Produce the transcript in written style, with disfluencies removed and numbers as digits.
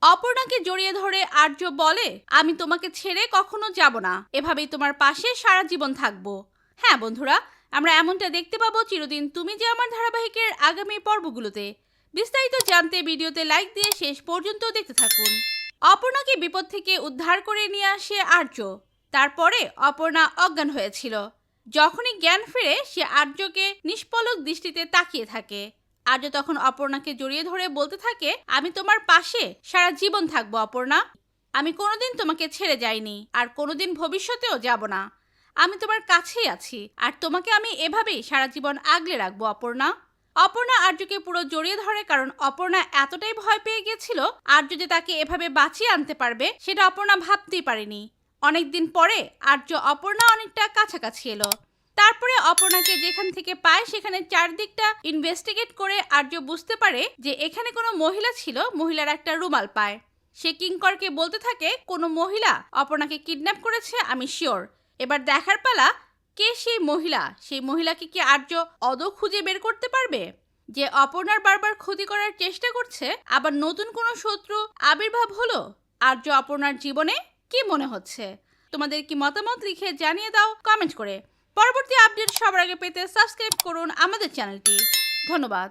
অপর্ণাকে জড়িয়ে ধরে আর্য বলে, আমি তোমাকে ছেড়ে কখনো যাব না, এভাবেই তোমার পাশে সারা জীবন থাকবো। হ্যাঁ বন্ধুরা, আমরা এমনটা দেখতে পাবো চিরদিন তুমি যে আমার ধারাবাহিকের আগামী পর্বগুলোতে। বিস্তারিত জানতে ভিডিওতে লাইক দিয়ে শেষ পর্যন্ত দেখতে থাকুন। অপর্ণাকে বিপদ থেকে উদ্ধার করে নিয়ে আসে আর্য। তারপরে অপর্ণা অজ্ঞান হয়েছিল। যখনই জ্ঞান ফিরে সে আর্যকে নিষ্পলক দৃষ্টিতে তাকিয়ে থাকে। আর্য তখন অপর্ণাকে জড়িয়ে ধরে বলতে থাকে, আমি তোমার পাশে সারা জীবন থাকবো অপর্ণা। আমি কোনোদিন তোমাকে ছেড়ে যাইনি, আর কোনোদিন ভবিষ্যতেও যাব না। আমি তোমার কাছেই আছি, আর তোমাকে আমি এভাবেই সারা জীবন আগলে রাখবো অপর্ণা। অপর্ণা আর্যকে পুরো জড়িয়ে ধরে, কারণ অপর্ণা এতটাই ভয় পেয়ে গেছিল আর্য যে তাকে এভাবে বাঁচিয়ে আনতে পারবে সেটা অপর্ণা ভাবতেই পারেনি। অনেকদিন পরে আর্য অপর্ণা অনেকটা কাছাকাছি এলো। তারপরে অপর্ণাকে যেখান থেকে পায় সেখানে চারদিকটা ইনভেস্টিগেট করে আর্য বুঝতে পারে যে এখানে কোনো মহিলা ছিল। মহিলার একটা রুমাল পায়। সে কিঙ্করকে বলতে থাকে, কোনো মহিলা অপর্ণাকে কিডন্যাপ করেছে, আমি শিওর। এবার দেখার পালা কে সেই মহিলা। সেই মহিলাকে কি আর্য আদৌ খুঁজে বের করতে পারবে? যে অপর্ণার বারবার ক্ষতি করার চেষ্টা করছে, আবার নতুন কোনো শত্রু আবির্ভাব হলো আর্য অপর্ণার জীবনে? কি মনে হচ্ছে? তোমাদের কি মতামত লিখে জানিয়ে দাও কমেন্ট করে। পরবর্তী আপডেট সবার আগে পেতে সাবস্ক্রাইব করুন আমাদের চ্যানেলটি। ধন্যবাদ।